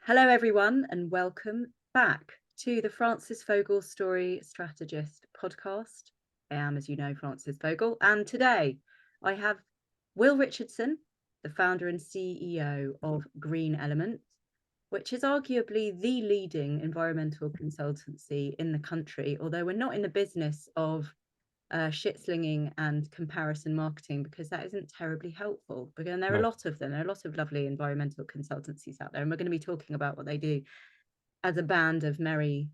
Hello, everyone, and welcome back to the Francis Fogel Story Strategist podcast. I am, as you know, Francis Fogel, and today I have Will Richardson, the founder and CEO of Green Element, which is arguably the leading environmental consultancy in the country, although we're not in the business of shit slinging and comparison marketing, because that isn't terribly helpful. Because there are a lot of them. There are a lot of lovely environmental consultancies out there, and we're going to be talking about what they do as a band of merry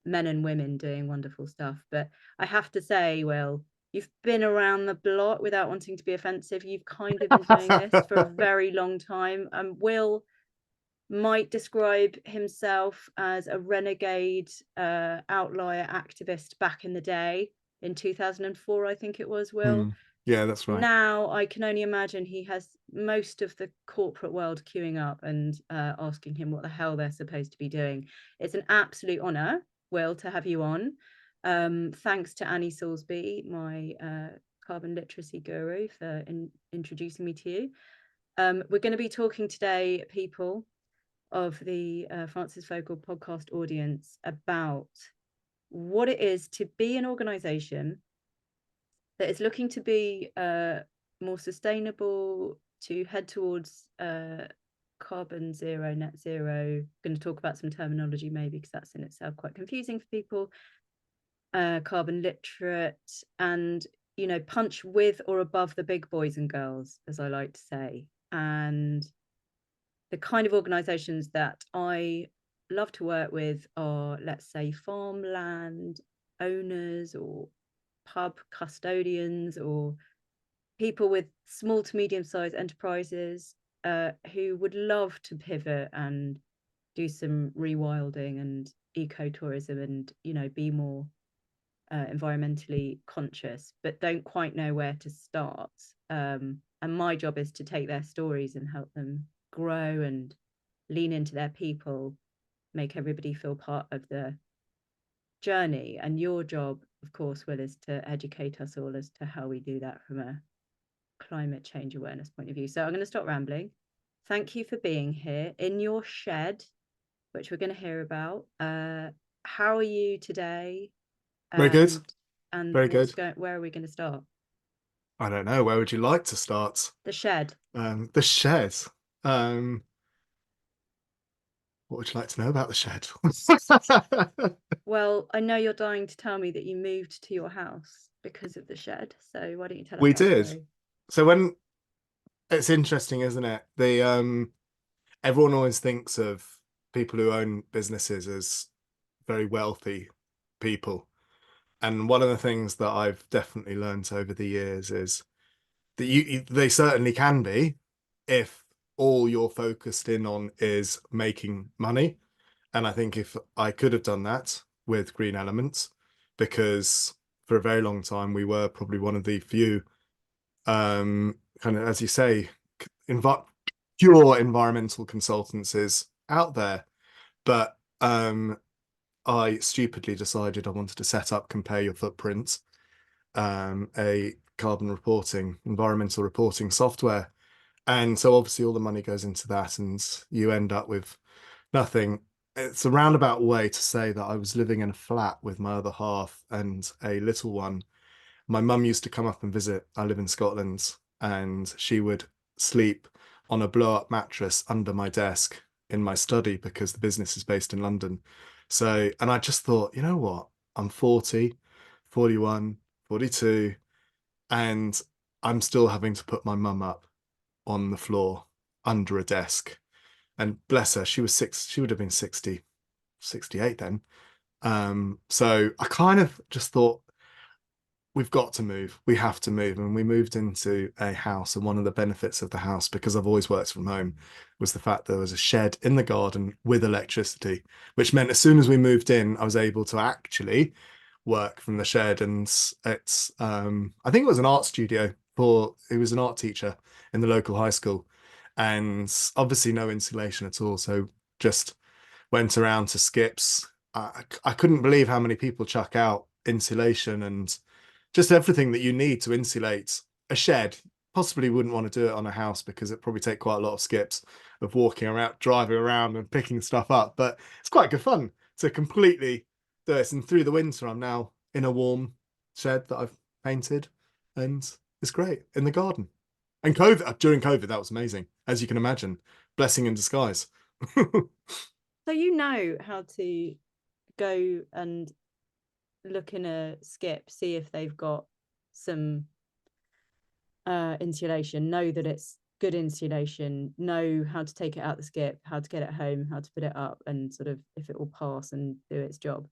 men and women doing wonderful stuff. But I have to say, Will, you've been around the block, without wanting to be offensive. You've kind of been doing this for a very long time. Will might describe himself as a renegade outlier activist back in the day in 2004, I think it was, Will. Yeah, that's right. Now I can only imagine he has most of the corporate world queuing up and asking him what the hell they're supposed to be doing. It's an absolute honor, Will, to have you on. Thanks to Annie Salisbury, my carbon literacy guru, for introducing me to you. We're going to be talking today, people of the Francis Fogel podcast audience, about what it is to be an organization that is looking to be more sustainable, to head towards carbon zero, net zero. Going to talk about some terminology maybe, because that's in itself quite confusing for people. Carbon literate, and punch with or above the big boys and girls, as I like to say. And the kind of organizations that I love to work with are, let's say, farmland owners or pub custodians or people with small to medium-sized enterprises who would love to pivot and do some rewilding and ecotourism and be more environmentally conscious, but don't quite know where to start. And my job is to take their stories and help them grow and lean into their people, make everybody feel part of the journey. And your job, of course, Will, is to educate us all as to how we do that from a climate change awareness point of view. So I'm going to stop rambling. Thank you for being here in your shed, which we're going to hear about. How are you today? Very good. And Very good. where are we going to start? I don't know. Where would you like to start? The shed. The shed. Um, what would you like to know about the shed? Well, I know you're dying to tell me that you moved to your house because of the shed. So why don't you tell us We that did. story? So when it's interesting, isn't it? The everyone always thinks of people who own businesses as very wealthy people. And one of the things that I've definitely learned over the years is that they certainly can be if all you're focused in on is making money. And I think if I could have done that with Green Elements, because for a very long time we were probably one of the few kind of, as you say, pure environmental consultancies out there. But I stupidly decided I wanted to set up Compare Your Footprint, a carbon reporting, environmental reporting software. And so obviously all the money goes into that and you end up with nothing. It's a roundabout way to say that I was living in a flat with my other half and a little one. My mum used to come up and visit. I live in Scotland, and she would sleep on a blow-up mattress under my desk in my study because the business is based in London. So, and I just thought, you know what? I'm 40, 41, 42, and I'm still having to put my mum up on the floor under a desk. And bless her, she would have been 60, 68 then. So I kind of just thought, we've got to move. We have to move. And we moved into a house. And one of the benefits of the house, because I've always worked from home, was the fact there was a shed in the garden with electricity, which meant as soon as we moved in, I was able to actually work from the shed. And I think it was an art studio for, it was an art teacher in the local high school. And obviously no insulation at all. So just went around to skips. I couldn't believe how many people chuck out insulation and just everything that you need to insulate a shed. Possibly wouldn't want to do it on a house because it'd probably take quite a lot of skips. of walking around, driving around and picking stuff up. But it's quite good fun to completely do this. And through the winter, I'm now in a warm shed that I've painted, and it's great in the garden. And during COVID, that was amazing, as you can imagine. Blessing in disguise. So you know how to go and look in a skip, see if they've got some insulation, know that it's good insulation, know how to take it out the skip, how to get it home, how to put it up, and sort of if it will pass and do its job.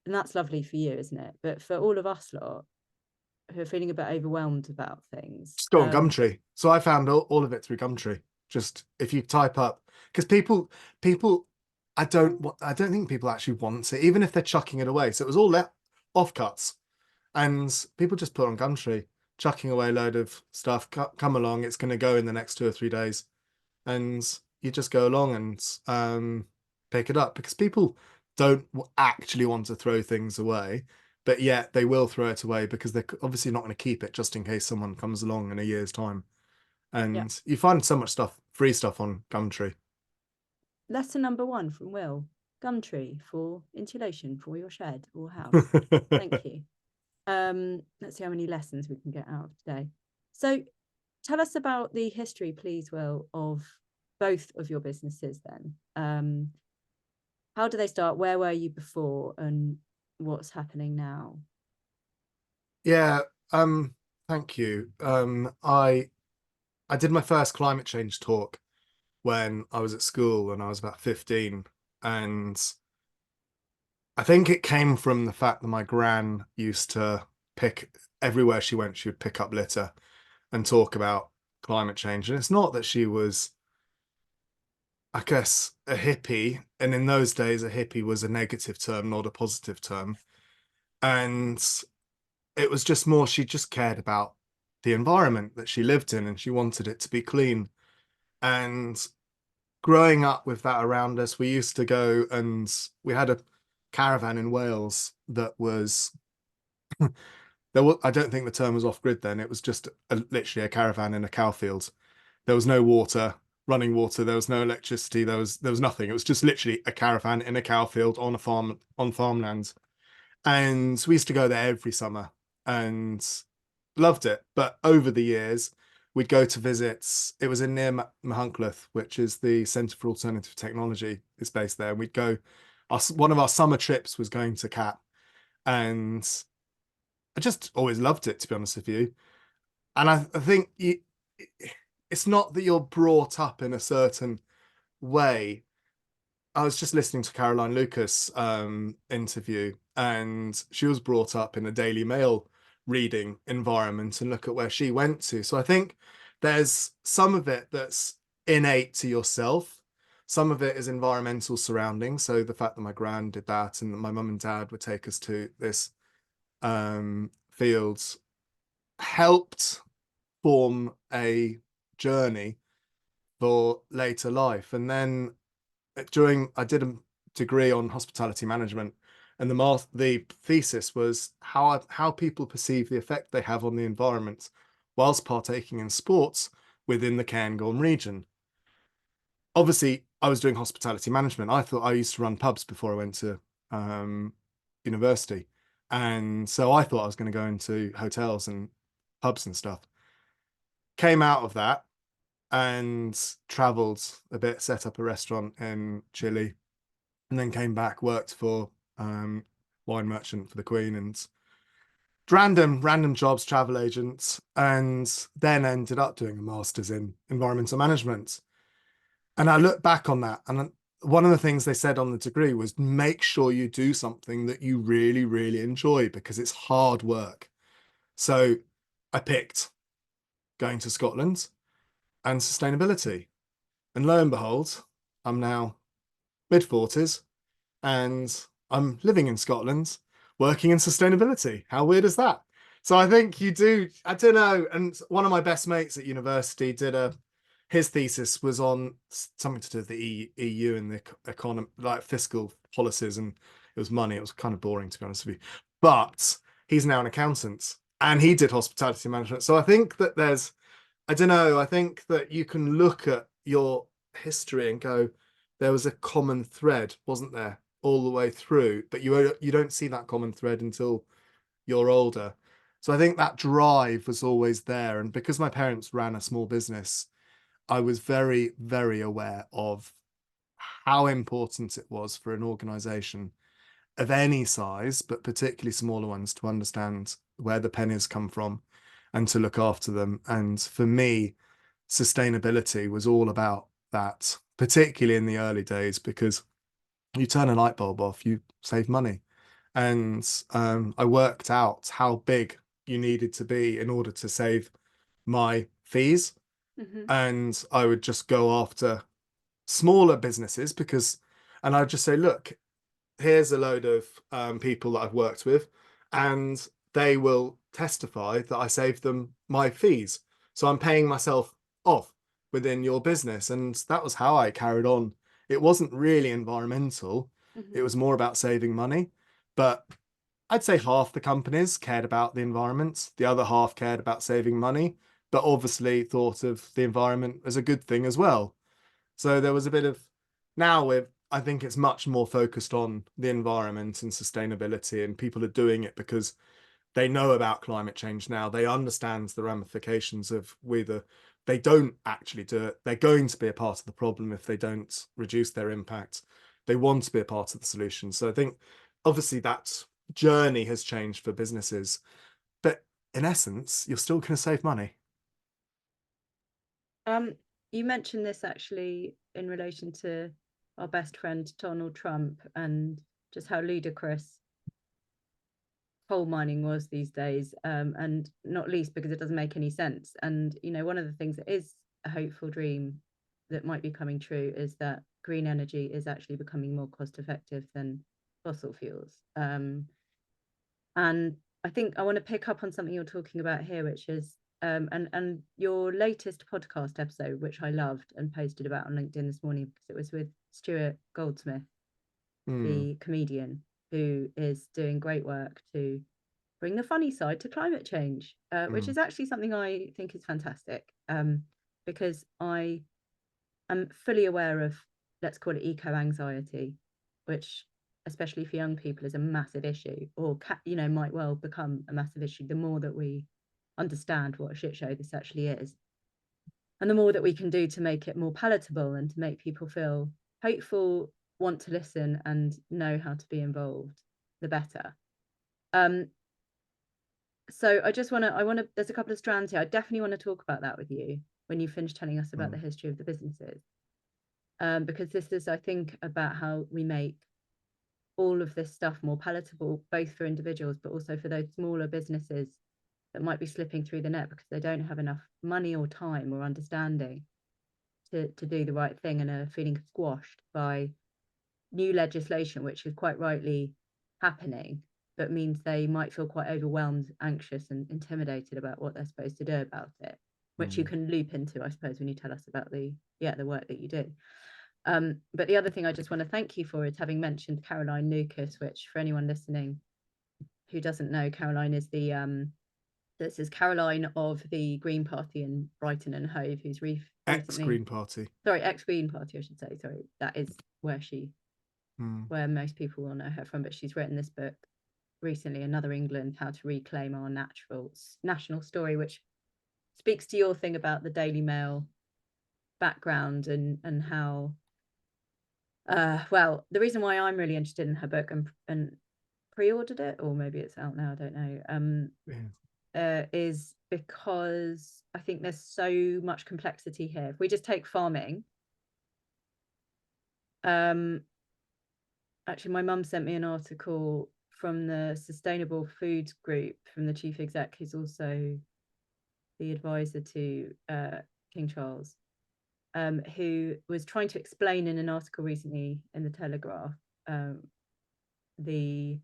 And that's lovely for you, isn't it? But for all of us lot who are feeling a bit overwhelmed about things, Just go on Gumtree. So I found all of it through Gumtree. Just if you type up, because people, I don't think people actually want it, even if they're chucking it away. So it was all offcuts, and people just put on Gumtree, chucking away a load of stuff. Come along, it's going to go in the next 2 or 3 days, and you just go along and pick it up, because people don't actually want to throw things away, but yet they will throw it away because they're obviously not going to keep it just in case someone comes along in a year's time. yeah. And you find so much stuff, free stuff on Gumtree. Lesson number one from Will: Gumtree for insulation for your shed or house. Thank you. Let's see how many lessons we can get out of today. So tell us about the history, please, Will, of both of your businesses then. How do they start? Where were you before and what's happening now? Yeah, thank you. I did my first climate change talk when I was at school and I was about 15. And I think it came from the fact that my gran used to pick everywhere she went, she would pick up litter and talk about climate change. And it's not that she was, I guess, a hippie. And in those days, a hippie was a negative term, not a positive term. And it was just more, she just cared about the environment that she lived in and she wanted it to be clean. And growing up with that around us, we used to go and we had a caravan in Wales that was there was, I don't think the term was off grid then. It was just literally a caravan in a cow field. There was no water, running water. There was no electricity. There was nothing. It was just literally a caravan in a cow field on a farm on farmland. And we used to go there every summer and loved it. But over the years, we'd go to visits. It was in near Mahuncliffe, which is the Centre for Alternative Technology. It's based there. And we'd go. One of our summer trips was going to CAP, and I just always loved it, to be honest with you. And I think it's not that you're brought up in a certain way. I was just listening to Caroline Lucas interview, and she was brought up in a Daily Mail reading environment, and look at where she went to. So I think there's some of it that's innate to yourself. Some of it is environmental surroundings. So the fact that my gran did that and that my mum and dad would take us to this fields helped form a journey for later life. And then I did a degree on hospitality management, and the thesis was how people perceive the effect they have on the environment whilst partaking in sports within the Cairngorm region. Obviously, I was doing hospitality management. I thought I used to run pubs before I went to um, university, and so I thought I was going to go into hotels and pubs and stuff. Came out of that and traveled a bit, set up a restaurant in Chile, and then came back, worked for wine merchant for the Queen and random jobs, travel agents, and then ended up doing a master's in environmental management. And I look back on that, and one of the things they said on the degree was make sure you do something that you really, really enjoy because it's hard work. So I picked going to Scotland and sustainability. And lo and behold, I'm now mid 40s and I'm living in Scotland, working in sustainability. How weird is that? So I think you do, I don't know. And one of my best mates at university his thesis was on something to do with the EU and the economy, like fiscal policies, and it was money. It was kind of boring, to be honest with you. But he's now an accountant and he did hospitality management. So I think that I don't know, I think that you can look at your history and go, there was a common thread, wasn't there, all the way through, but you don't see that common thread until you're older. So I think that drive was always there. And because my parents ran a small business, I was very, very aware of how important it was for an organization of any size, but particularly smaller ones, to understand where the pennies come from and to look after them. And for me, sustainability was all about that, particularly in the early days, because you turn a light bulb off, you save money. And I worked out how big you needed to be in order to save my fees. Hmm. And I would just go after smaller businesses because, and I'd just say, look, here's a load of people that I've worked with, and they will testify that I saved them my fees. So I'm paying myself off within your business. And that was how I carried on. It wasn't really environmental, it Hmm. was more about saving money. But I'd say half the companies cared about the environment, the other half cared about saving money, but obviously thought of the environment as a good thing as well. So there was a bit of, now we're, I think it's much more focused on the environment and sustainability, and people are doing it because they know about climate change now. They understand the ramifications of whether they don't actually do it. They're going to be a part of the problem if they don't reduce their impact. They want to be a part of the solution. So I think obviously that journey has changed for businesses, but in essence, you're still going to save money. Um, you mentioned this actually in relation to our best friend Donald Trump and just how ludicrous coal mining was these days, and not least because it doesn't make any sense. And one of the things that is a hopeful dream that might be coming true is that green energy is actually becoming more cost effective than fossil fuels. And I think I want to pick up on something you're talking about here, which is and your latest podcast episode, which I loved and posted about on LinkedIn this morning because it was with Stuart Goldsmith, Mm, the comedian, who is doing great work to bring the funny side to climate change, which mm, is actually something I think is fantastic, because I am fully aware of, let's call it eco anxiety, which, especially for young people, is a massive issue, or might well become a massive issue the more that we understand what a shit show this actually is, and the more that we can do to make it more palatable and to make people feel hopeful, want to listen, and know how to be involved, the better. Um, so I want to there's a couple of strands here. I definitely want to talk about that with you when you finish telling us about the mm, history of the businesses, because this is, I think, about how we make all of this stuff more palatable, both for individuals but also for those smaller businesses that might be slipping through the net because they don't have enough money or time or understanding to do the right thing and are feeling squashed by new legislation, which is quite rightly happening, but means they might feel quite overwhelmed, anxious, and intimidated about what they're supposed to do about it, which you mm. can loop into, I suppose, when you tell us about the work that you do. But the other thing I just want to thank you for is having mentioned Caroline Lucas, which, for anyone listening who doesn't know, Caroline is the this is Caroline of the Green Party in Brighton and Hove, who's recently, Ex-Green Party. sorry, ex-Green Party, I should say. Sorry, that is Mm, where most people will know her from. But she's written this book recently, Another England: How to Reclaim Our National Story, which speaks to your thing about the Daily Mail background and how well, the reason why I'm really interested in her book and pre-ordered it, or maybe it's out now, I don't know, yeah. is because I think there's so much complexity here. If we just take farming, um, actually, my mum sent me an article from the Sustainable Foods Group from the chief exec, who's also the advisor to King Charles, who was trying to explain in an article recently in the Telegraph, um, the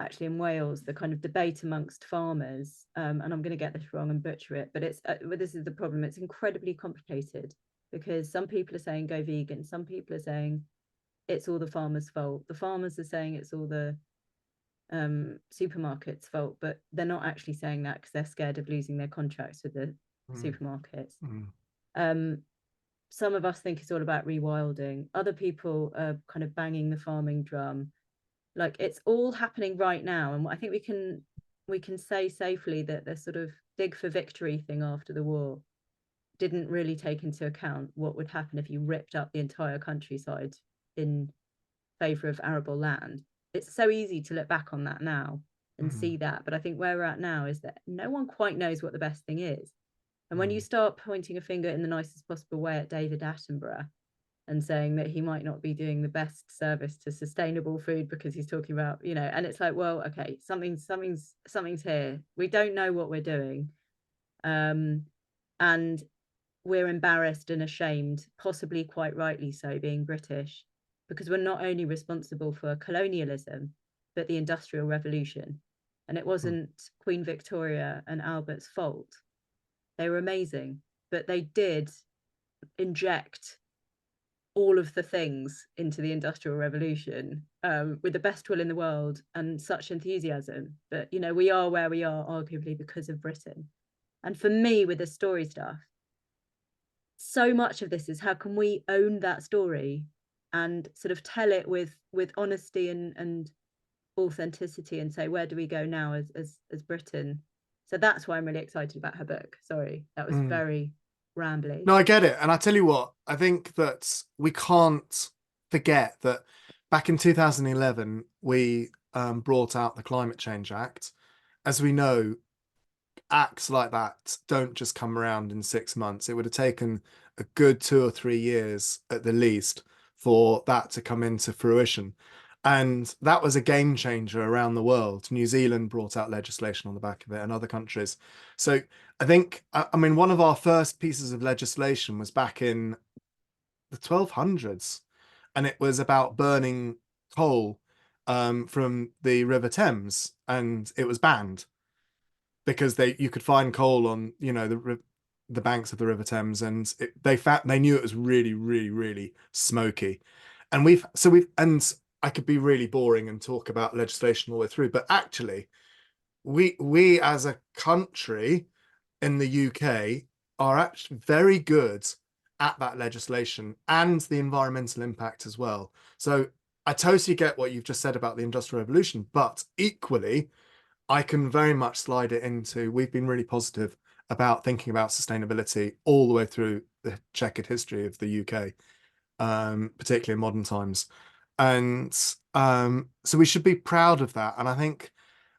actually in Wales, the kind of debate amongst farmers, and I'm going to get this wrong and butcher it, but but this is the problem. It's incredibly complicated because some people are saying go vegan, some people are saying it's all the farmers' fault. The farmers are saying it's all the supermarkets' fault, but they're not actually saying that because they're scared of losing their contracts with the Mm, supermarkets. mm, Um, some of us think it's all about rewilding. Other people are kind of banging the farming drum. Like it's all happening right now, and I think we can say safely that the sort of dig for victory thing after the war didn't really take into account what would happen if you ripped up the entire countryside in favor of arable land. It's so easy to look back on that now and Mm. see that, but I think where we're at now is that no one quite knows what the best thing is. And when you Mm. start pointing a finger in the nicest possible way at David Attenborough and saying that he might not be doing the best service to sustainable food because he's talking about, and it's like, well, okay, something's here. We don't know what we're doing. And we're embarrassed and ashamed, possibly quite rightly so, being British, because we're not only responsible for colonialism, but the Industrial Revolution. And it Mm. wasn't Queen Victoria and Albert's fault. They were amazing, but they did inject all of the things into the Industrial Revolution, with the best will in the world and such enthusiasm. But, we are where we are, arguably because of Britain. And for me, with the story stuff, so much of this is how can we own that story and sort of tell it with honesty and authenticity, and say, where do we go now as Britain? So that's why I'm really excited about her book. Sorry, that was Mm. very rambly. No, I get it. And I tell you what, I think that we can't forget that back in 2011, we brought out the Climate Change Act. As we know, acts like that don't just come around in 6 months. It would have taken a good 2 or 3 years at the least for that to come into fruition. And that was a game changer around the world. New Zealand brought out legislation on the back of it, and other countries. So I think, I mean, one of our first pieces of legislation was back in the 1200s, and it was about burning coal from the River Thames, and it was banned because you could find coal on the banks of the River Thames, and they knew it was really, really, really smoky. And we've I could be really boring and talk about legislation all the way through, but actually we as a country in the UK are actually very good at that legislation and the environmental impact as well. So I totally get what you've just said about the Industrial Revolution, but equally I can very much slide it into, we've been really positive about thinking about sustainability all the way through the checkered history of the UK, particularly in modern times. And so we should be proud of that. And I think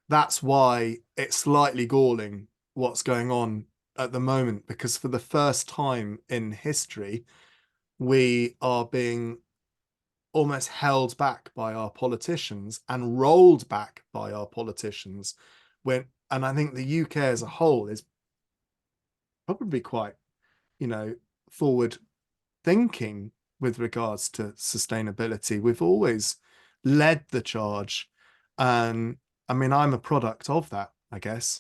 that's why it's slightly galling what's going on at the moment, because for the first time in history, we are being almost held back by our politicians and rolled back by our politicians and I think the UK as a whole is probably quite, forward thinking with regards to sustainability. We've always led the charge. And I mean, I'm a product of that, I guess.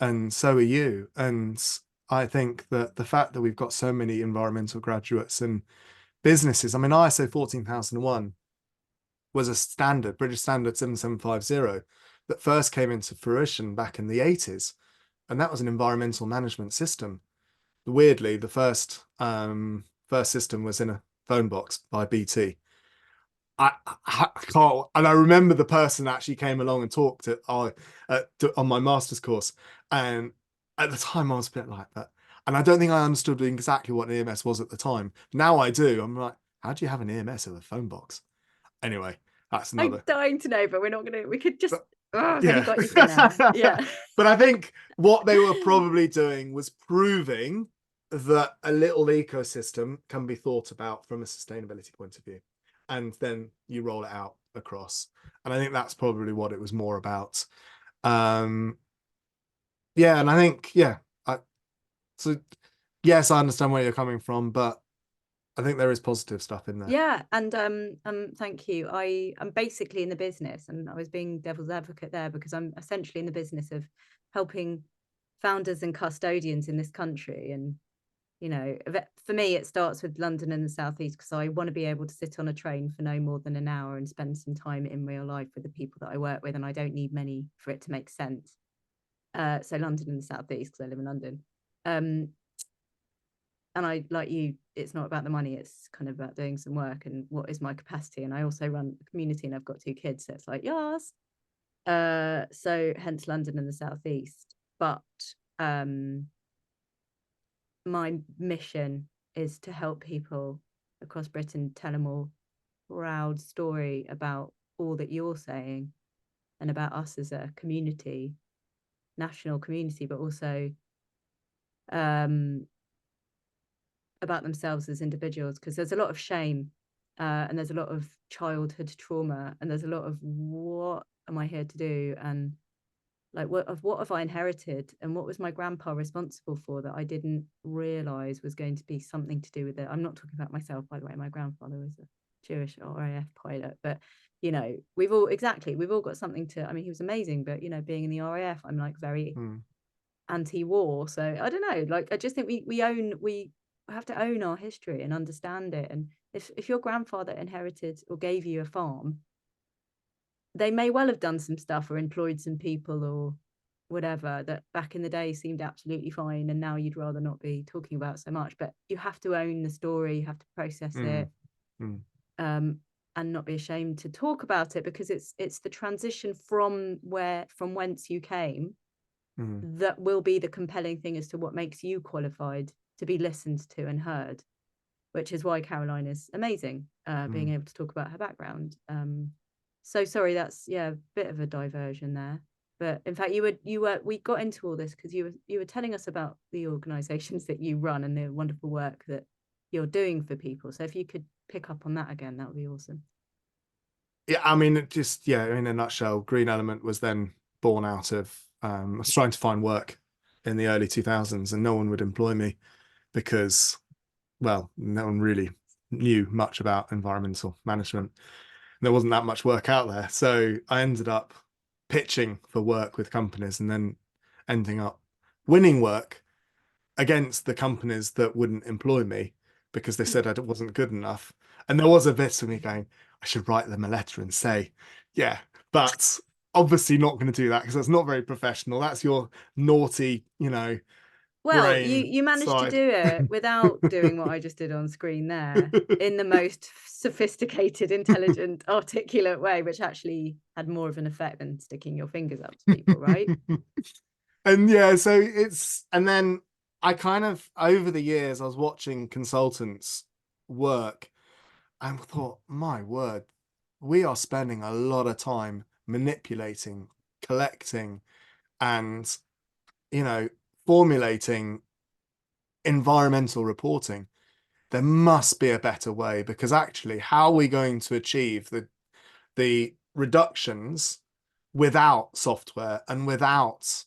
And so are you. And I think that the fact that we've got so many environmental graduates and businesses, I mean, ISO 14001 was a standard, British Standard 7750, that first came into fruition back in the 80s. And that was an environmental management system. Weirdly, the first system was in a phone box by BT. I can't, and I remember the person actually came along and talked on my master's course, and at the time I was a bit like that, and I don't think I understood exactly what an EMS was at the time. Now I do. I'm like, how do you have an EMS in a phone box? Anyway, that's I'm another. dying to know, but we're not gonna. We could just. But, Oh, I've only yeah. got you for an hour. Yeah. But I think what they were probably doing was proving that a little ecosystem can be thought about from a sustainability point of view. And then you roll it out across. And I think that's probably what it was more about. Um, yeah, and I think, so yes, I understand where you're coming from, but I think there is positive stuff in there. Yeah, and thank you. I'm basically in the business, and I was being devil's advocate there because I'm essentially in the business of helping founders and custodians in this country. And for me, it starts with London and the Southeast, because I want to be able to sit on a train for no more than an hour and spend some time in real life with the people that I work with, and I don't need many for it to make sense. So London and the Southeast, because I live in London. and I, like you, it's not about the money, it's kind of about doing some work and what is my capacity. And I also run a community and I've got 2 kids, so it's like, yes. So hence London and the southeast. But um my mission is to help people across Britain tell a more proud story about all that you're saying and about us as a community, national community, but also um, about themselves as individuals, because there's a lot of shame, and there's a lot of childhood trauma, and there's a lot of what am I here to do, and like what have I inherited, and what was my grandpa responsible for that I didn't realize was going to be something to do with it. I'm not talking about myself, by the way. My grandfather was a Jewish RAF pilot, but we've all got something to. I mean, he was amazing, but being in the RAF, I'm like very anti-war. So I don't know. Like I just think we have to own our history and understand it. And if your grandfather inherited or gave you a farm, they may well have done some stuff or employed some people or whatever that back in the day seemed absolutely fine, and now you'd rather not be talking about so much. But you have to own the story, you have to process it, um, and not be ashamed to talk about it, because it's the transition from whence you came that will be the compelling thing as to what makes you qualified to be listened to and heard, which is why Caroline is amazing, being able to talk about her background. So sorry, that's a bit of a diversion there. But in fact, we got into all this because you were telling us about the organisations that you run and the wonderful work that you're doing for people. So if you could pick up on that again, that would be awesome. Yeah, I mean, in a nutshell, Green Element was then born out of I was trying to find work in the early 2000s, and no one would employ me because, well, no one really knew much about environmental management. There wasn't that much work out there. So I ended up pitching for work with companies and then ending up winning work against the companies that wouldn't employ me because they said I wasn't good enough. And there was a bit of me going, I should write them a letter and say, yeah, but obviously not going to do that because that's not very professional. That's your naughty, Well, you brain you managed to side. do it without doing what I just did on screen there, in the most sophisticated, intelligent, articulate way, which actually had more of an effect than sticking your fingers up to people, right? And yeah, so and then I kind of, over the years, I was watching consultants work and thought, my word, we are spending a lot of time manipulating, collecting, and, you know, formulating environmental reporting. There must be a better way, because actually, how are we going to achieve the reductions without software and without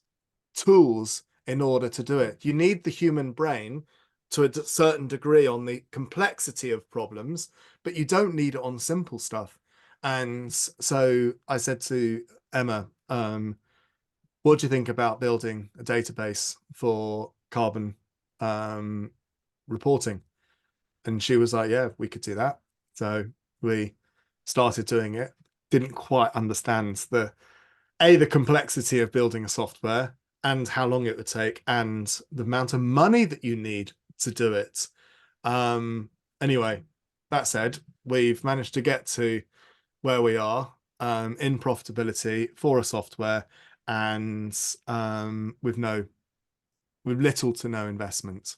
tools in order to do it? You need the human brain to a certain degree on the complexity of problems, but you don't need it on simple stuff. And so I said to Emma, what do you think about building a database for carbon um, reporting? And she was like, yeah, we could do that. So we started doing it. Didn't quite understand the complexity of building a software and how long it would take and the amount of money that you need to do it. Anyway, that said, we've managed to get to where we are in profitability for a software, and with little to no investment.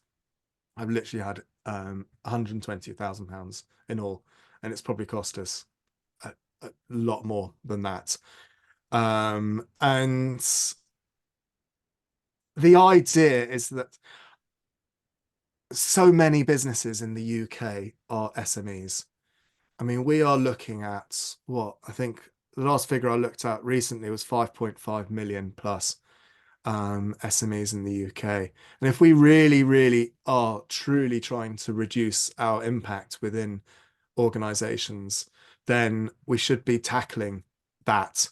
I've literally had £120,000 in all, and it's probably cost us a lot more than that. And the idea is that so many businesses in the UK are SMEs. I mean, we are looking at what I think the last figure I looked at recently was 5.5 million plus SMEs in the UK. And if we really, really are truly trying to reduce our impact within organizations, then we should be tackling that.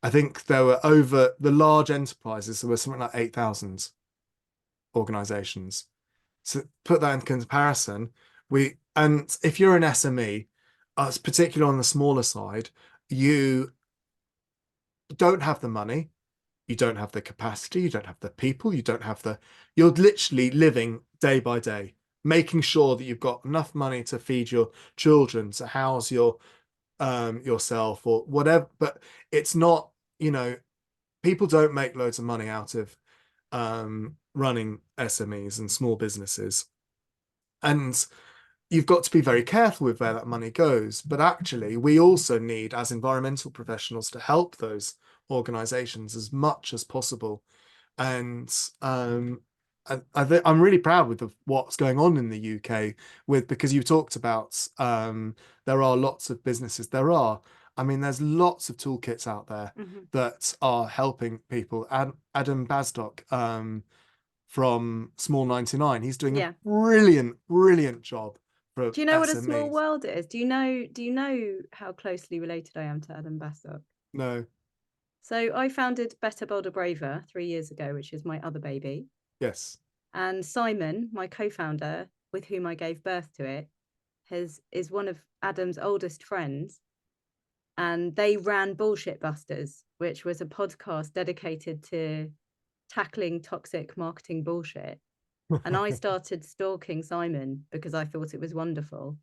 I think there were, over the large enterprises, there were something like 8,000 organizations. So put that in comparison, and if you're an SME, particularly on the smaller side, you don't have the money, you don't have the capacity, you don't have the people, you're literally living day by day. making sure that you've got enough money to feed your children, to house yourself or whatever. But it's not, people don't make loads of money out of running SMEs and small businesses. And you've got to be very careful with where that money goes. But actually, we also need, as environmental professionals, to help those organizations as much as possible. And I'm really proud with what's going on in the UK because you talked about there are lots of businesses. I mean, there's lots of toolkits out there Mhm. that are helping people. And Adam Basdock from Small 99, he's doing a Yeah. brilliant job for Do you know what a small SMEs. world is? Do you know how closely related I am to Adam Bastock? No, So I founded Better, Bolder, Braver 3 years ago, which is my other baby. yes. And Simon, my co-founder, with whom I gave birth to it, is one of Adam's oldest friends. And they ran Bullshit Busters, which was a podcast dedicated to tackling toxic marketing bullshit. And I started stalking Simon because I thought it was wonderful.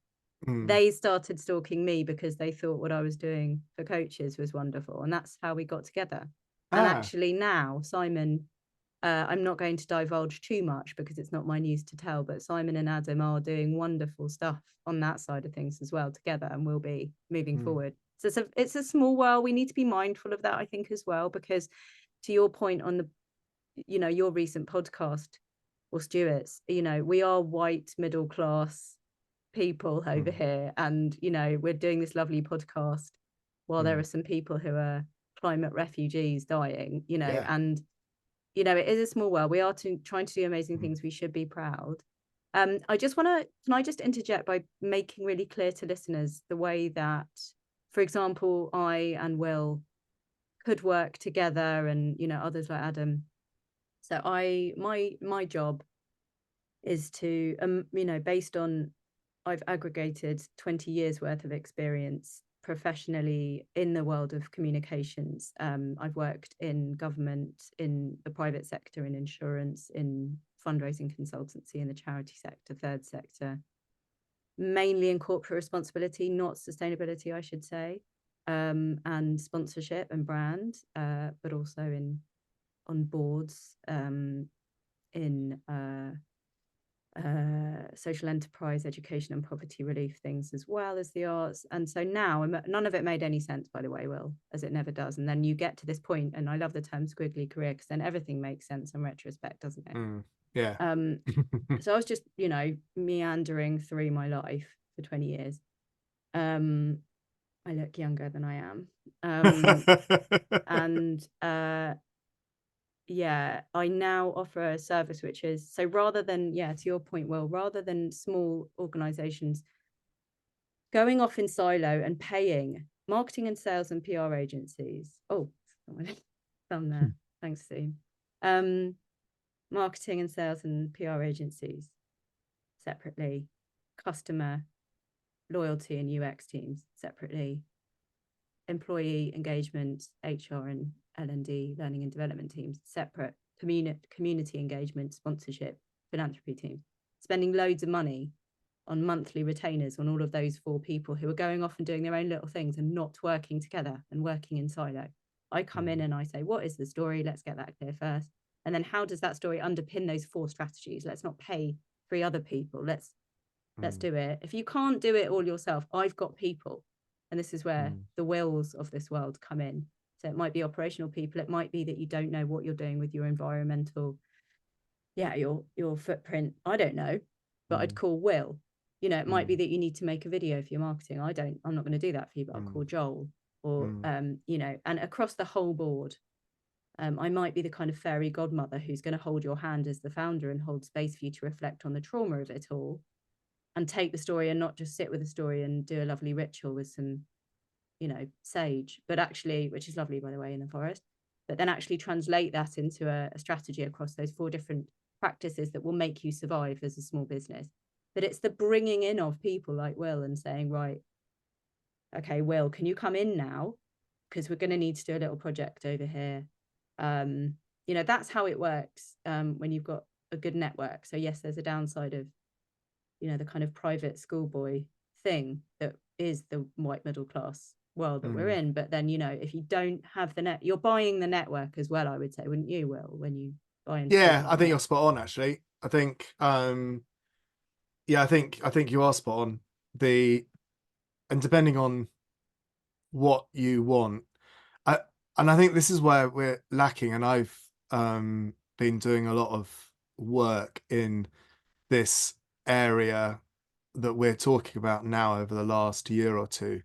Mm. They started stalking me because they thought what I was doing for coaches was wonderful. And that's how we got together. And Ah. actually now Simon, I'm not going to divulge too much because it's not my news to tell, but Simon and Adam are doing wonderful stuff on that side of things as well together, and we'll be moving forward. So it's a small world. We need to be mindful of that, I think, as well, because to your point on the, your recent podcast, or Stuart's, we are white middle class people over Mm. here, and we're doing this lovely podcast while there are Mm. some people who are climate refugees dying, Yeah. and it is a small world. We are trying to do amazing Mm. things. We should be proud. Can I just interject by making really clear to listeners the way that, for example, I and Will could work together, and others like Adam. So my job is to based on, I've aggregated 20 years worth of experience professionally in the world of communications. I've worked in government, in the private sector, in insurance, in fundraising consultancy, in the charity sector, third sector, mainly in corporate responsibility, not sustainability, I should say, and sponsorship and brand, but also on boards, in social enterprise, education and poverty relief things, as well as the arts. And so now none of it made any sense, by the way, Will, as it never does. And then you get to this point, and I love the term squiggly career, because then everything makes sense in retrospect, doesn't it? Mm. Yeah. So I was just, meandering through my life for 20 years. I look younger than I am. And yeah, I now offer a service which is, so rather than, to your point, Will, rather than small organizations going off in silo and paying marketing and sales and PR agencies. Oh, done there. Thanks, Sue. Marketing and sales and PR agencies separately, customer loyalty and UX teams separately, employee engagement, HR and L&D, learning and development teams separate, community engagement, sponsorship, philanthropy teams, spending loads of money on monthly retainers on all of those 4 people who are going off and doing their own little things and not working together and working in silo. I come in and I say, what is the story? Let's get that clear first. And then how does that story underpin those 4 strategies? Let's not pay 3 other people. Let's do it. If you can't do it all yourself, I've got people. And this is where the wills of this world come in. So it might be operational people. It might be that you don't know what you're doing with your environmental, your footprint. I don't know, but I'd call Will. It might be that you need to make a video for your marketing. I'm not going to do that for you, but I'll call Joel, or, and across the whole board. I might be the kind of fairy godmother who's going to hold your hand as the founder and hold space for you to reflect on the trauma of it all, and take the story and not just sit with the story and do a lovely ritual with some, sage, but actually, which is lovely, by the way, in the forest, but then actually translate that into a strategy across those 4 different practices that will make you survive as a small business. But it's the bringing in of people like Will and saying, right, okay, Will, can you come in now? Because we're going to need to do a little project over here. That's how it works when you've got a good network. So yes, there's a downside of the kind of private schoolboy thing that is the white middle class world that we're in. But then, if you don't have the you're buying the network as well, I would say, wouldn't you, Will, when you buy into Yeah, people I like think that? you're spot on, actually. I think yeah, I think you are spot on. And depending on what you want, I and I think this is where we're lacking, and I've been doing a lot of work in this area that we're talking about now over the last year or two,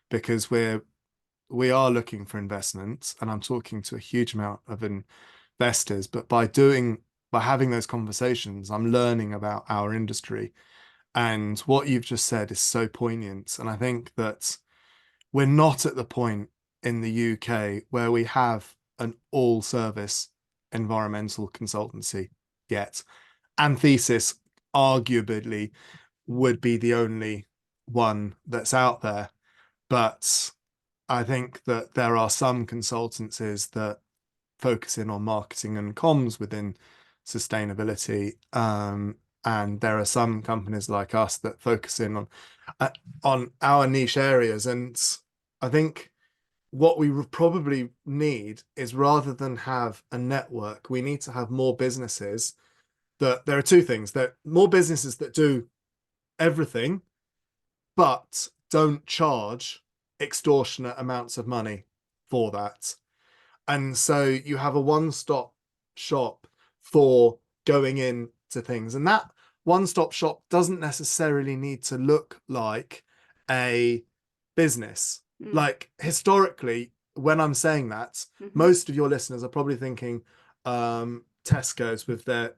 because we are looking for investments, and I'm talking to a huge amount of investors, but by having those conversations, I'm learning about our industry. And what you've just said is so poignant. And I think that we're not at the point in the UK where we have an all service environmental consultancy yet. And Thesis arguably would be the only one that's out there. But I think that there are some consultancies that focus in on marketing and comms within sustainability. And there are some companies like us that focus in on our niche areas. And I think what we probably need is, rather than have a network, we need to have more businesses. That there are two things: there are more businesses that do everything but don't charge extortionate amounts of money for that. And so you have a one-stop shop for going into things. And that one-stop shop doesn't necessarily need to look like a business. Like, historically, when I'm saying that, most of your listeners are probably thinking Tesco's with their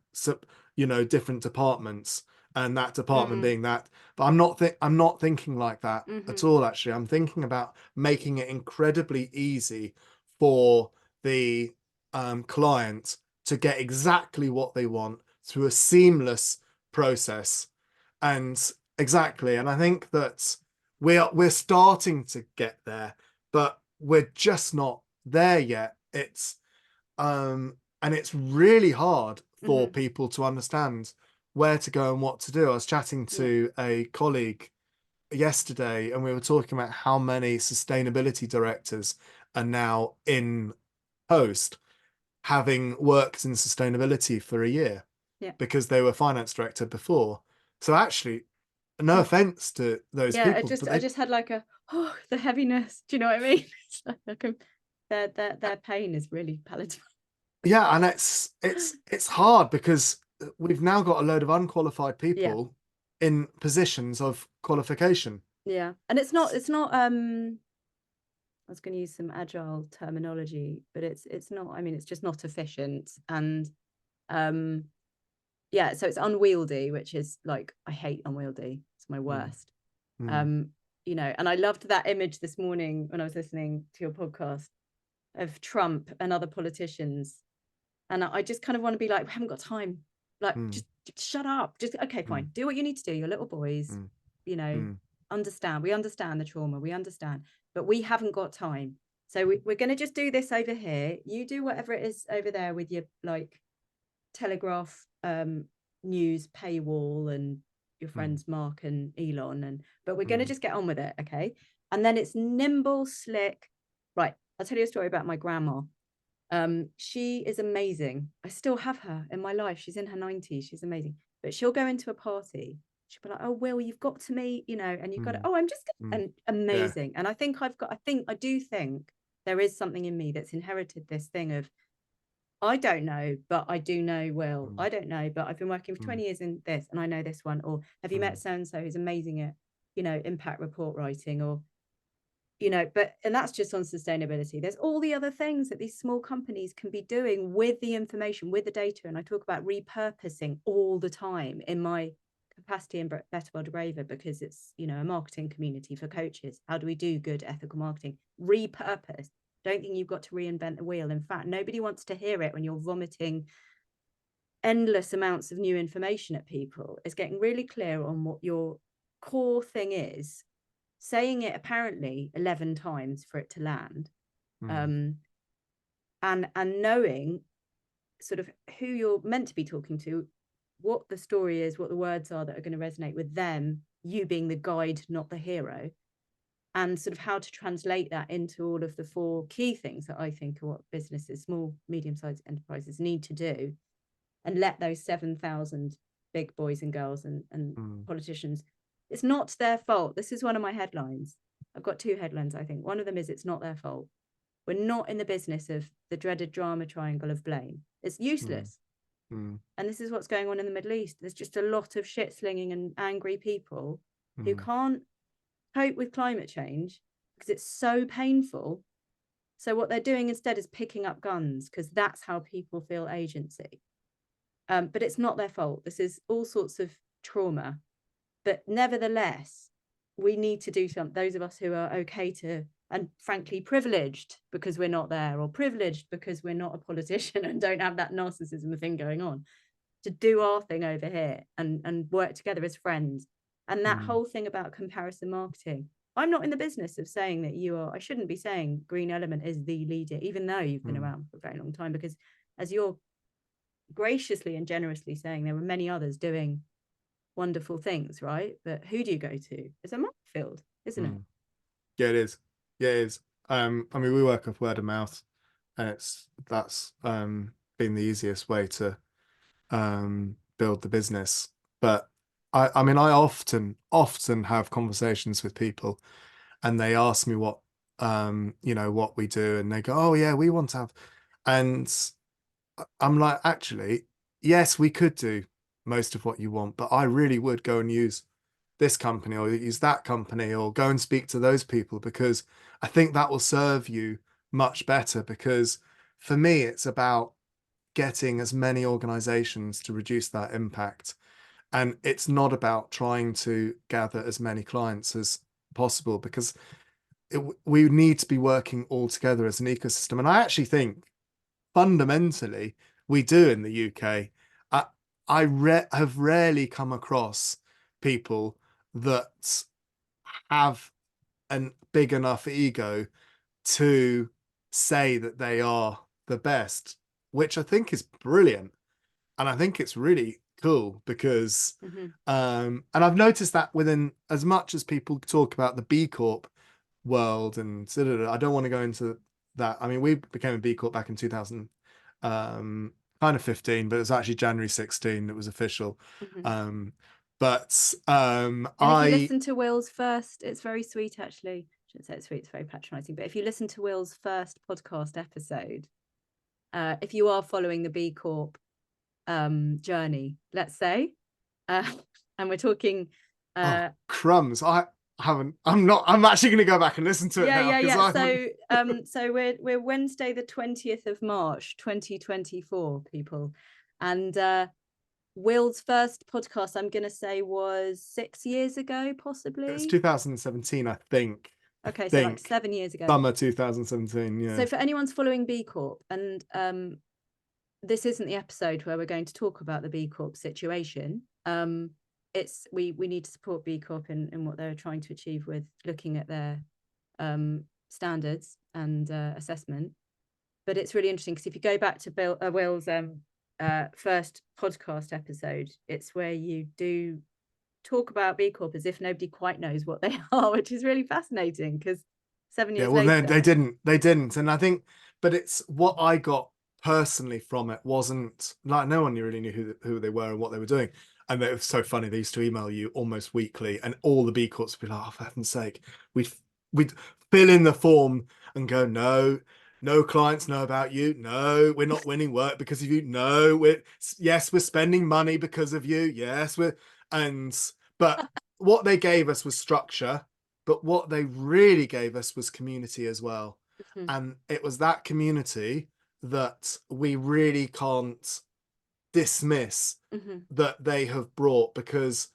different departments, and that department being that. But I'm not thinking like that at all, actually. I'm thinking about making it incredibly easy for the client to get exactly what they want through a seamless process. And exactly, and I think that we're starting to get there, but we're just not there yet. And it's really hard for people to understand where to go and what to do. I was chatting to a colleague yesterday, and we were talking about how many sustainability directors are now in post, having worked in sustainability for a year because they were finance director before. So actually, no offense to those people, but I just had like the heaviness. Do you know what I mean? It's like their pain is really palatable. yeah, and it's hard because we've now got a load of unqualified Yeah, people in positions of qualification. yeah, and it's not. I was going to use some agile terminology, but it's not. I mean, it's just not efficient, and yeah, so it's unwieldy, which is like, I hate unwieldy. It's my Mm, worst. mm, Um, and I loved that image this morning when I was listening to your podcast of Trump and other politicians. And I just kind of want to be like, we haven't got time. Like, mm, just shut up. Just, okay, mm, fine. Do what you need to do. You're little boys, mm, you know, mm, understand. We understand the trauma. We understand, but we haven't got time. So we're going to just do this over here. You do whatever it is over there with your like Telegraph news paywall and your mm, friends Mark and Elon, but we're going to mm, just get on with it, okay? And then it's nimble, slick. Right, I'll tell you a story about my grandma. She is amazing. I still have her in my life. She's in her 90s. She's amazing. But she'll go into a party. She'll be like, "Oh, Will, you've got to meet, and you've got to, mm, oh, I'm just mm. and Yeah. amazing." And I do think there is something in me that's inherited this thing of, I don't know, but I do know Will. Mm, I don't know, but I've been working for mm, 20 years in this and I know this one. Or have you met mm, so and so who's amazing at, impact report writing? Or, and that's just on sustainability. There's all the other things that these small companies can be doing with the information, with the data. And I talk about repurposing all the time in my capacity in Better World Braver, because it's, a marketing community for coaches. How do we do good ethical marketing? Repurpose. Don't think you've got to reinvent the wheel. In fact, nobody wants to hear it when you're vomiting endless amounts of new information at people. It's getting really clear on what your core thing is, saying it apparently 11 times for it to land, mm, um, and knowing sort of who you're meant to be talking to, what the story is, what the words are that are going to resonate with them, you being the guide, not the hero, and sort of how to translate that into all of the four key things that I think are what businesses, small, medium-sized enterprises need to do, and let those 7,000 big boys and girls and politicians, it's not their fault. This is one of my headlines. I've got two headlines, I think. One of them is it's not their fault. We're not in the business of the dreaded drama triangle of blame. It's useless. And this is what's going on in the Middle East. There's just a lot of shit slinging and angry people who can't cope with climate change because it's so painful. So what they're doing instead is picking up guns because that's how people feel agency. But it's not their fault. This is all sorts of trauma. But nevertheless, we need to do something. Those of us who are okay to, and frankly privileged because we're not there, or privileged because we're not a politician and don't have that narcissism thing going on, to do our thing over here and work together as friends. And that whole thing about comparison marketing, I'm not in the business of saying that you are. I shouldn't be saying Green Element is the leader, even though you've been around for a very long time, because as you're graciously and generously saying, there were many others doing wonderful things, right? But who do you go to? It's a minefield, isn't it? Yeah, it is. Yeah, it is. I mean, we work off word of mouth, and that's been the easiest way to build the business. But I mean, I often have conversations with people, and they ask me what what we do, and they go, "Oh yeah, we want to have," and I'm like, actually, yes, we could do most of what you want, but I really would go and use this company or use that company or go and speak to those people, because I think that will serve you much better. Because for me, it's about getting as many organizations to reduce that impact. And it's not about trying to gather as many clients as possible, because we need to be working all together as an ecosystem. And I actually think fundamentally we do in the UK. I have rarely come across people that have a big enough ego to say that they are the best, which I think is brilliant. And I think it's really cool because, and I've noticed that within, as much as people talk about the B Corp world and I don't want to go into that. I mean, we became a B Corp back in 2000, kind of 15, but it was actually January 16 that was official. But and if you listen to Will's first, it's very sweet actually. I shouldn't say it's sweet, it's very patronizing, but if you listen to Will's first podcast episode, if you are following the B Corp journey, let's say, and we're talking oh crumbs, I'm actually going to go back and listen to it now. Yeah. So we're Wednesday the 20th of March 2024, people, and Will's first podcast, I'm going to say, was 6 years ago, possibly. It's 2017, I think. Okay, so like 7 years ago. Summer 2017, yeah. So for anyone's following B Corp, and this isn't the episode where we're going to talk about the B Corp situation. It's we need to support B Corp in what they're trying to achieve with looking at their standards and assessment. But it's really interesting because if you go back to Will's first podcast episode, it's where you do talk about B Corp as if nobody quite knows what they are, which is really fascinating because 7 years later. They didn't. And I think, but it's what I got personally from it wasn't like, no one really knew who they were and what they were doing. And it was so funny. They used to email you almost weekly, and all the B Corps would be like, oh, for heaven's sake, we'd fill in the form and go, no clients know about you. No, we're not winning work because of you. No, we're spending money because of you. Yes, but what they gave us was structure, but what they really gave us was community as well. And it was that community that we really can't dismiss that they have brought, because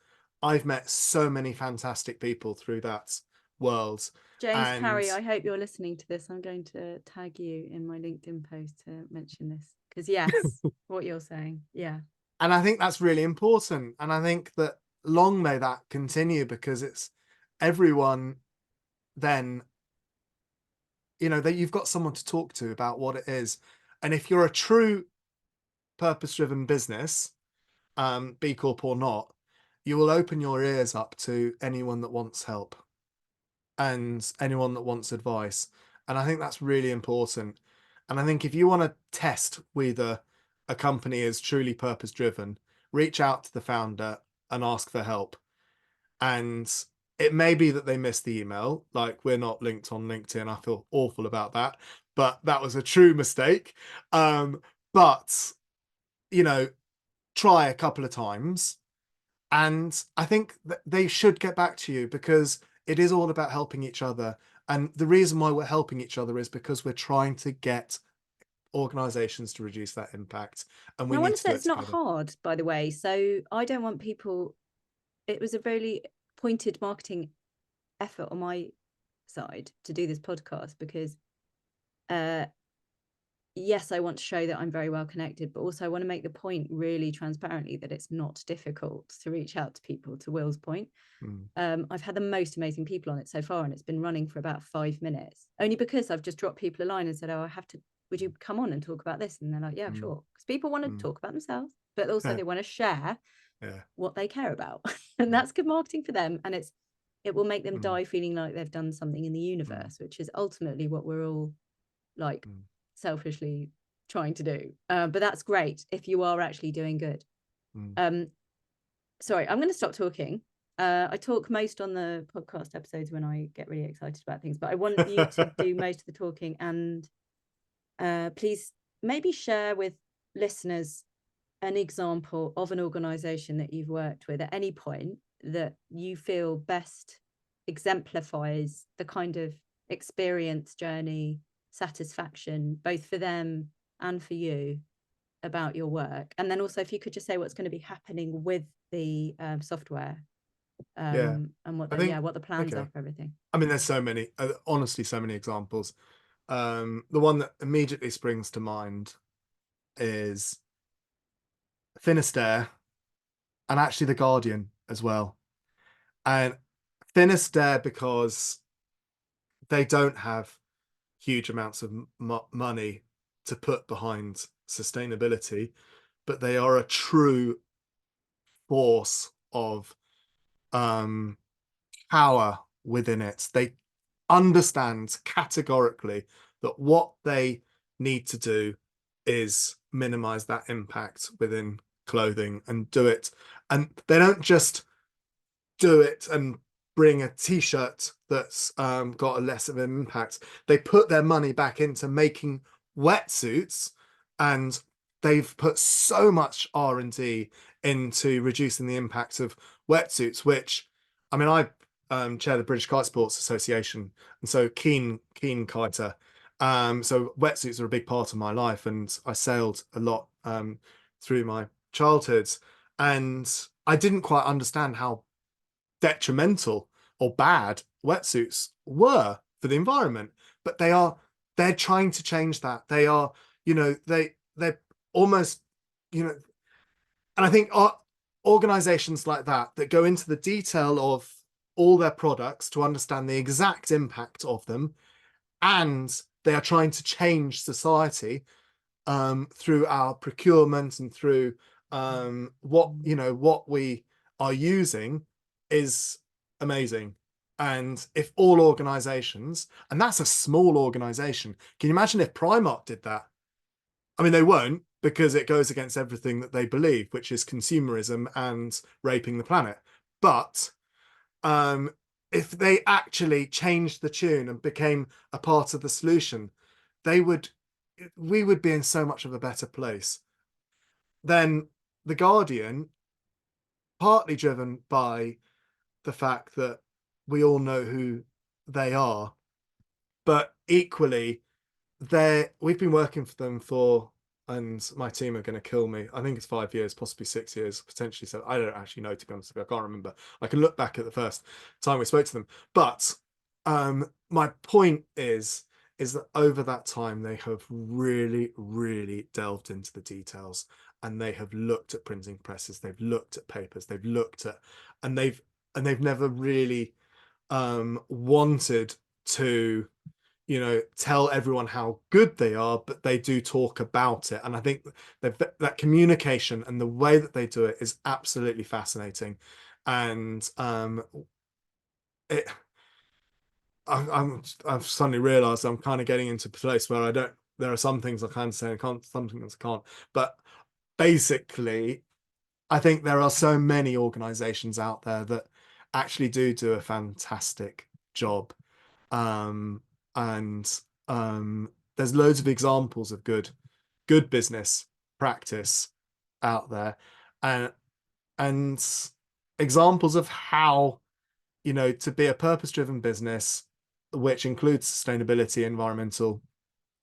I've met so many fantastic people through that world. James Parry, I hope you're listening to this. I'm going to tag you in my LinkedIn post to mention this, because yes, what you're saying, yeah. And I think that's really important. And I think that long may that continue, because it's everyone then, that you've got someone to talk to about what it is. And if you're a true purpose-driven business, B Corp or not, you will open your ears up to anyone that wants help and anyone that wants advice. And I think that's really important. And I think if you want to test whether a company is truly purpose driven, reach out to the founder and ask for help. And it may be that they missed the email, like we're not linked on LinkedIn. I feel awful about that, but that was a true mistake. But you know, try a couple of times, and I think that they should get back to you, because it is all about helping each other. And the reason why we're helping each other is because we're trying to get organizations to reduce that impact, and And we I want need to to say do it it's not together. hard, by the way. So I don't want people, it was a really pointed marketing effort on my side to do this podcast, because yes, I want to show that I'm very well connected, but also I want to make the point really transparently that it's not difficult to reach out to people, to Will's point. Mm, I've had the most amazing people on it so far, and it's been running for about 5 minutes, only because I've just dropped people a line and said, oh, I have to, would you come on and talk about this? And they're like, yeah, mm, sure. Because people want to mm. talk about themselves, but also Yeah, they want to share yeah. what they care about. And Mm, that's good marketing for them. And it will make them mm, die feeling like they've done something in the mm, universe, which is ultimately what we're all like mm, selfishly trying to do. But that's great if you are actually doing good. mm. Um, sorry, I'm going to stop talking. I talk most on the podcast episodes when I get really excited about things, but I want you to do most of the talking, and please maybe share with listeners an example of an organization that you've worked with at any point that you feel best exemplifies the kind of experience, journey, satisfaction, both for them and for you, about your work. And then also, if you could just say what's going to be happening with the software, Yeah, and I think, what the plans are okay. for everything. I mean, there's so many, honestly, so many examples. The one that immediately springs to mind is Finisterre, and actually The Guardian as well. And Finisterre, because they don't have huge amounts of money to put behind sustainability, but they are a true force of um, power within it. They understand categorically that what they need to do is minimize that impact within clothing and do it. And they don't just do it and bring a t-shirt that's got a less of an impact. They put their money back into making wetsuits, and they've put so much R&D into reducing the impact of wetsuits, which, I mean, I chair the British Kite Sports Association, and so keen kiter. So wetsuits are a big part of my life, and I sailed a lot through my childhood, and I didn't quite understand how detrimental or bad wetsuits were for the environment, but they're trying to change that. They are, they're almost, and I think organizations like that go into the detail of all their products to understand the exact impact of them, and they are trying to change society through our procurement and through what we are using, is amazing. And if all organizations, and that's a small organization, can you imagine if Primark did that? I mean, they won't, because it goes against everything that they believe, which is consumerism and raping the planet. But um, if they actually changed the tune and became a part of the solution, they would we would be in so much of a better place. Then The Guardian, partly driven by the fact that we all know who they are, but equally we've been working for them for, and my team are going to kill me, I think it's 5 years, possibly 6 years, potentially. So I don't actually know, to be honest with you. I can't remember. I can look back at the first time we spoke to them, but my point is that over that time they have really, really delved into the details, and they have looked at printing presses, they've looked at papers, they've looked at, and they've never really wanted to tell everyone how good they are, but they do talk about it. And I think that communication and the way that they do it is absolutely fascinating. And it, I've suddenly realized I'm kind of getting into a place where I don't, there are some things I can say and can't, some things I can't. But basically, I think there are so many organizations out there that actually do a fantastic job. Um, and there's loads of examples of good business practice out there, and and examples of how, to be a purpose-driven business, which includes sustainability, environmental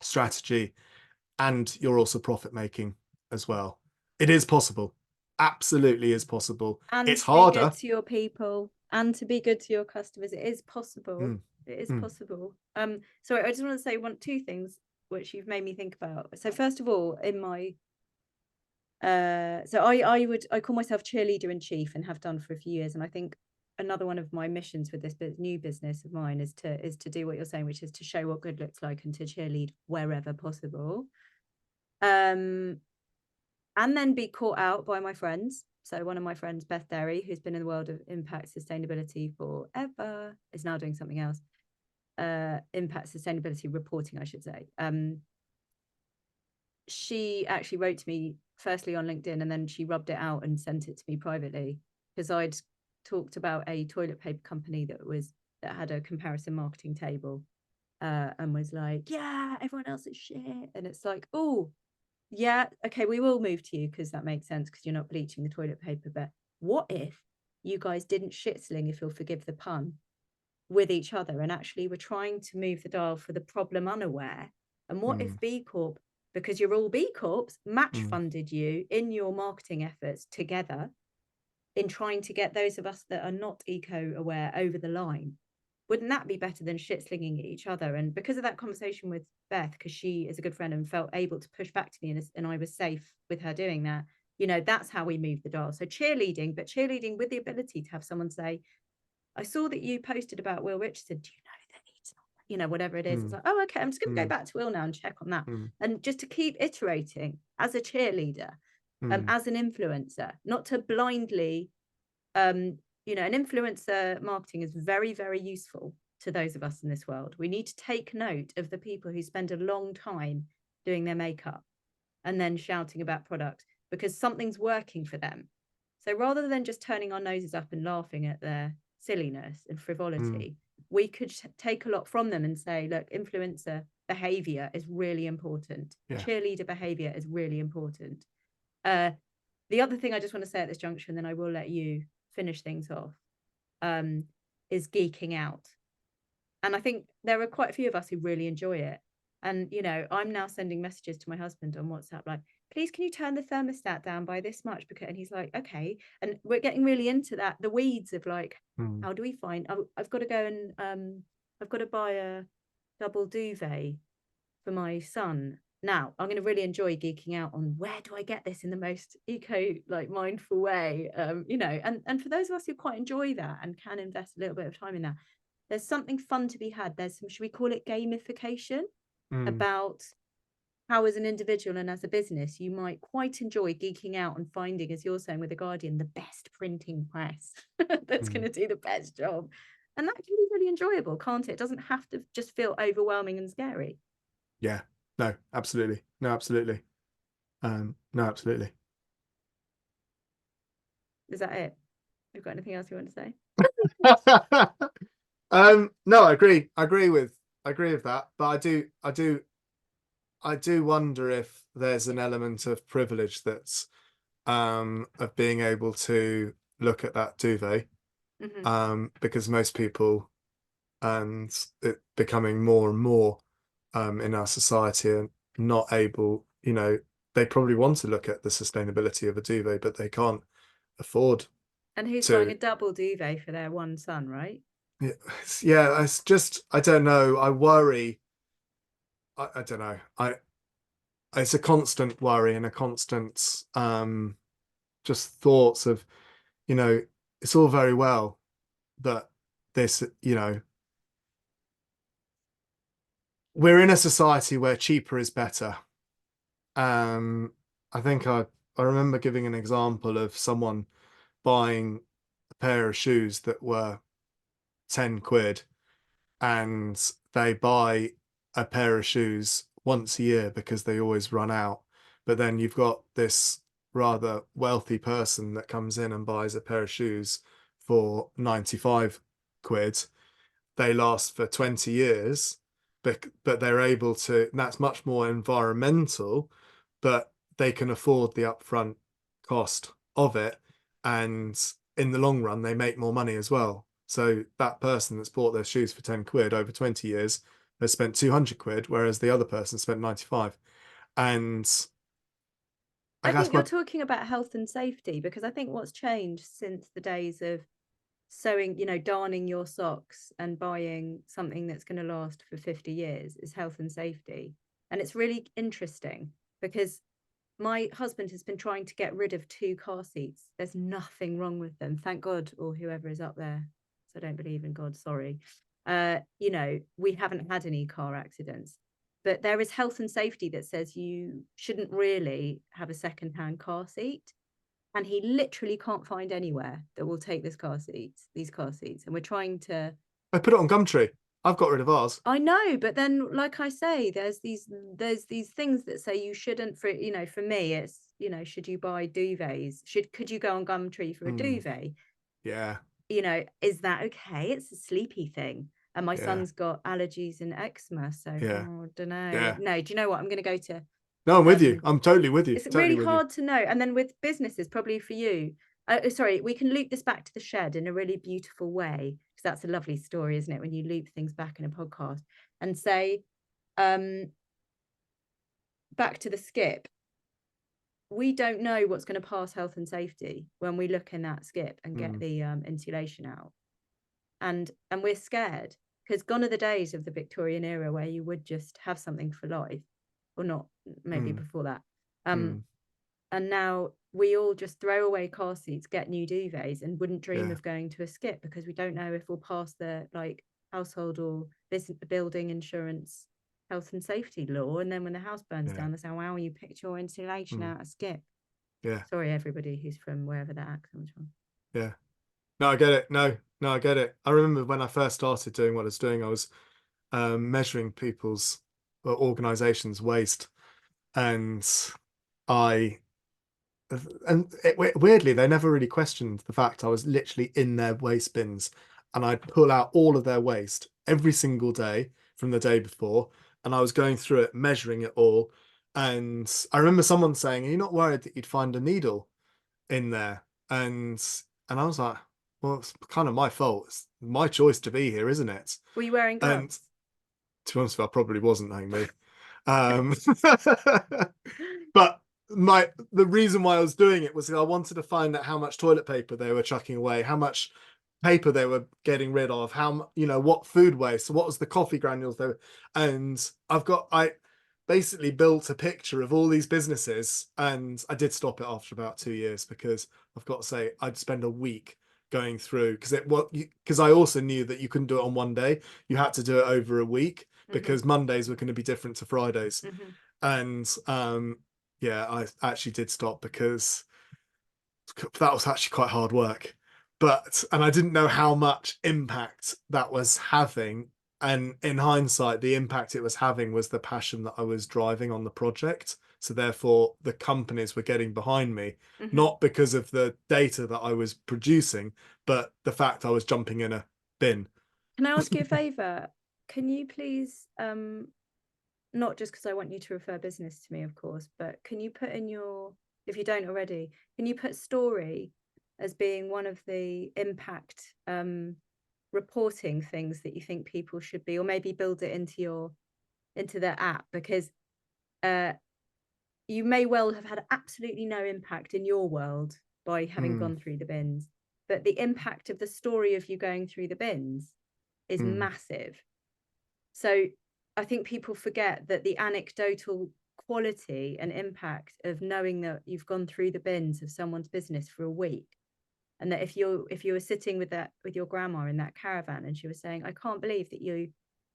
strategy, and you're also profit making as well. It is possible. Absolutely is possible. And It's to be good harder. to your people and to be good to your customers. It is possible. Mm, It is mm, possible. So I just want to say two things which you've made me think about. So first of all, in my so I call myself cheerleader in chief and have done for a few years. And I think another one of my missions with this new business of mine is to do what you're saying, which is to show what good looks like and to cheerlead wherever possible. And then be caught out by my friends. So one of my friends, Beth Derry, who's been in the world of impact sustainability forever, is now doing something else. Impact sustainability reporting, I should say. She actually wrote to me firstly on LinkedIn, and then she rubbed it out and sent it to me privately, because I'd talked about a toilet paper company that had a comparison marketing table, and was like, yeah, everyone else is shit. And it's like, oh, yeah, okay, we will move to you because that makes sense because you're not bleaching the toilet paper. But what if you guys didn't shit sling, if you'll forgive the pun, with each other and actually were trying to move the dial for the problem unaware? And what mm, if B Corp, because you're all B Corps, match mm, funded you in your marketing efforts together in trying to get those of us that are not eco aware over the line? Wouldn't that be better than shit slinging at each other? And because of that conversation with Beth, because she is a good friend and felt able to push back to me, and I was safe with her doing that, that's how we move the dial. So cheerleading, but cheerleading with the ability to have someone say, I saw that you posted about Will Richardson. Do you know that he's not, whatever it is? It's mm, like, oh, okay, I'm just going to go mm, back to Will now and check on that. mm, And just to keep iterating as a cheerleader, mm, as an influencer, not to blindly, an influencer marketing is very, very useful to those of us in this world. We need to take note of the people who spend a long time doing their makeup and then shouting about products because something's working for them. So rather than just turning our noses up and laughing at their silliness and mm. frivolity, we could take a lot from them and say, look, influencer behavior is really important. Yeah. Cheerleader behavior is really important. The other thing I just want to say at this junction, then I will let you finish things off, is geeking out. And I think there are quite a few of us who really enjoy it. And, I'm now sending messages to my husband on WhatsApp, like, please, can you turn the thermostat down by this much? And he's like, okay. And we're getting really into that, the weeds of like, Mm, how do we find, I've got to go and, I've got to buy a double duvet for my son. Now I'm going to really enjoy geeking out on where do I get this in the most eco mindful way. And for those of us who quite enjoy that and can invest a little bit of time in that, there's something fun to be had. There's some, should we call it gamification, mm, about how as an individual and as a business you might quite enjoy geeking out and finding, as you're saying with the Guardian, the best printing press that's going mm. to do the best job. And that can be really enjoyable, can't it? It doesn't have to just feel overwhelming and scary. Yeah. No, absolutely. No, absolutely. No, absolutely. Is that it? You've got anything else you want to say? No, I agree with that, but I do wonder if there's an element of privilege that's of being able to look at that duvet, Mm-hmm. because most people, and it becoming more and more in our society, are not able, they probably want to look at the sustainability of a duvet, but they can't afford And who's buying to. a double duvet for their one son, right? Yeah, it's just, I don't know. I worry. I don't know. It's a constant worry and a constant just thoughts of, it's all very well that this, we're in a society where cheaper is better. Um, I think I remember giving an example of someone buying a pair of shoes that were 10 quid, and they buy a pair of shoes once a year because they always run out. But then you've got this rather wealthy person that comes in and buys a pair of shoes for 95 quid. They last for 20 years, but they're able to, that's much more environmental, but they can afford the upfront cost of it. And in the long run, they make more money as well. So that person that's bought their shoes for 10 quid over 20 years has spent 200 quid, whereas the other person spent 95. And I I guess think you're my, talking about health and safety, because I think what's changed since the days of sewing, darning your socks and buying something that's going to last for 50 years is health and safety. And it's really interesting because my husband has been trying to get rid of 2 car seats. There's nothing wrong with them, thank God, or whoever is up there. So I don't believe in God, sorry. We haven't had any car accidents, but there is health and safety that says you shouldn't really have a second-hand car seat. And he literally can't find anywhere that will take these car seats. And we're trying to. I put it on Gumtree. I've got rid of ours. I know, but then, like I say, there's these things that say you shouldn't. For me, it's should you buy duvets? Could you go on Gumtree for a Mm, duvet? yeah, Is that okay? It's a sleepy thing. And my yeah, son's got allergies and eczema, so yeah, I don't know. yeah. No, do you know what? I'm going to go to. No, I'm with you. Um, I'm totally with you. it's Totally really with you. hard to know. And then with businesses, probably for you, sorry, we can loop this back to the shed in a really beautiful way, because that's a lovely story, isn't it? When you loop things back in a podcast and say, um, back to the skip, we don't know what's going to pass health and safety when we look in that skip and get Mm, the insulation out. And we're scared, because gone are the days of the Victorian era where you would just have something for life, or not, maybe mm, before that. Um, mm, and now we all just throw away car seats, get new duvets, and wouldn't dream yeah. of going to a skip because we don't know if we'll pass the household or business building insurance health and safety law. And then when the house burns Yeah. down, they say, wow, you picked your insulation Mm, out a skip. yeah. Sorry, everybody who's from wherever that accent was from. Yeah. No, I get it. No, no, I get it. I remember when I first started doing what I was doing, I was measuring people's organizations' waste, and I weirdly they never really questioned the fact I was literally in their waste bins, and I'd pull out all of their waste every single day from the day before, and I was going through it, measuring it all, and I remember someone saying, "Are you not worried that you'd find a needle in there?" And I was like, well, it's kind of my fault. It's my choice to be here, isn't it? Were you wearing And gloves? to be honest, with you, I probably wasn't knowing me. Um, but the reason why I was doing it was I wanted to find out how much toilet paper they were chucking away, how much paper they were getting rid of, what food waste, what was the coffee granules they were, and I basically built a picture of all these businesses, and I did stop it after about 2 years because I've got to say I'd spend a week going through because I also knew that you couldn't do it on one day. You had to do it over a week Mm-hmm. because Mondays were going to be different to Fridays. Mm-hmm. And yeah, I actually did stop because that was actually quite hard work. And I didn't know how much impact that was having. And in hindsight, the impact it was having was the passion that I was driving on the project. So therefore, the companies were getting behind me, Mm-hmm. not because of the data that I was producing, but the fact I was jumping in a bin. Can I ask you a favor? Can you please, not just because I want you to refer business to me, of course, but can you put in your, if you don't already, can you put story as being one of the impact reporting things that you think people should be, or maybe build it into their app, because uh, you may well have had absolutely no impact in your world by having Mm, gone through the bins, but the impact of the story of you going through the bins is mm, massive. So I think people forget that the anecdotal quality and impact of knowing that you've gone through the bins of someone's business for a week, and that if you were sitting with your grandma in that caravan and she was saying, I can't believe that you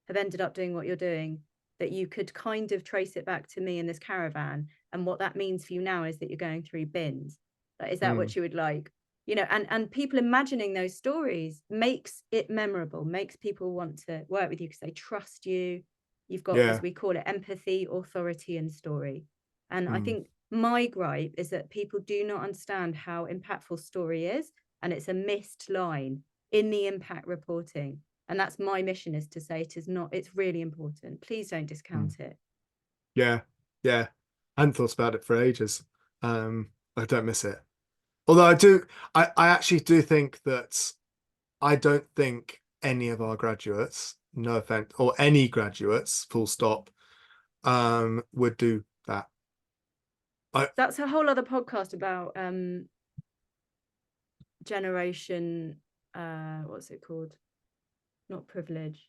have ended up doing what you're doing that you could kind of trace it back to me in this caravan. And what that means for you now is that you're going through bins. Like, is that what you would like? You know, and people imagining those stories makes it memorable, makes people want to work with you because they trust you. You've got, as we call it, empathy, authority, and story. And I think my gripe is that people do not understand how impactful story is, and it's a missed line in the impact reporting. And that's my mission, is to say it is not, it's really important. Please don't discount it. Yeah, yeah. I hadn't thought about it for ages. I don't miss it. Although I actually do think that I don't think any of our graduates, no offense, or any graduates, full stop, would do that. That's a whole other podcast about generation, what's it called? Not privilege.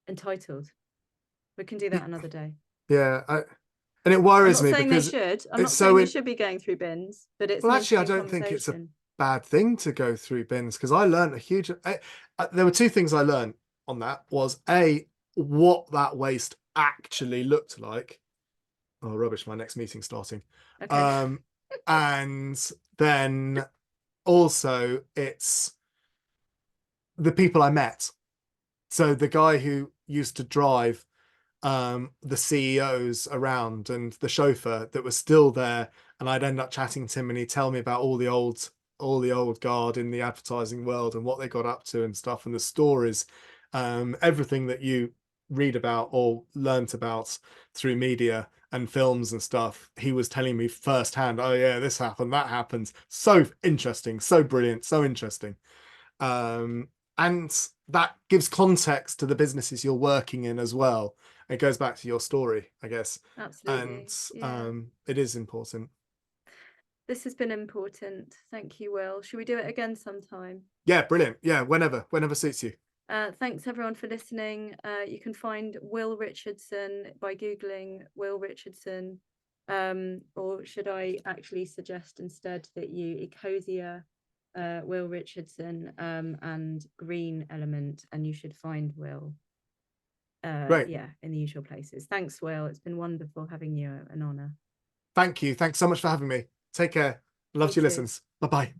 Entitled. We can do that another day. Yeah, and it I'm worries not me saying they because should. I'm it's not saying so they should be going through bins, but it's well, an actually, I interesting don't think it's a conversation. bad thing to go through bins because I learned a huge. There were two things I learned on that. Was A, what that waste actually looked like. Oh, rubbish! My next meeting's starting. Okay. And then also it's the people I met. So the guy who used to drive the CEOs around and the chauffeur that was still there, and I'd end up chatting to him and he'd tell me about all the old guard in the advertising world and what they got up to and stuff and the stories, everything that you read about or learnt about through media and films and stuff. He was telling me firsthand, oh yeah, this happened, that happened. So interesting, so brilliant, so interesting. And that gives context to the businesses you're working in as well. It goes back to your story, I guess. And Absolutely. Yeah. it is important. This has been important. Thank you, Will. Should we do it again sometime? Yeah, brilliant. Yeah, whenever suits you. Thanks everyone for listening. You can find Will Richardson by Googling Will Richardson. Or should I actually suggest instead that you Ecosia, Will Richardson, and Green Element, and you should find Will. Great. Yeah, in the usual places. Thanks, Will. It's been wonderful having you. An honor. Thank you. Thanks so much for having me. Take care. Love Me your too. listens. Bye bye.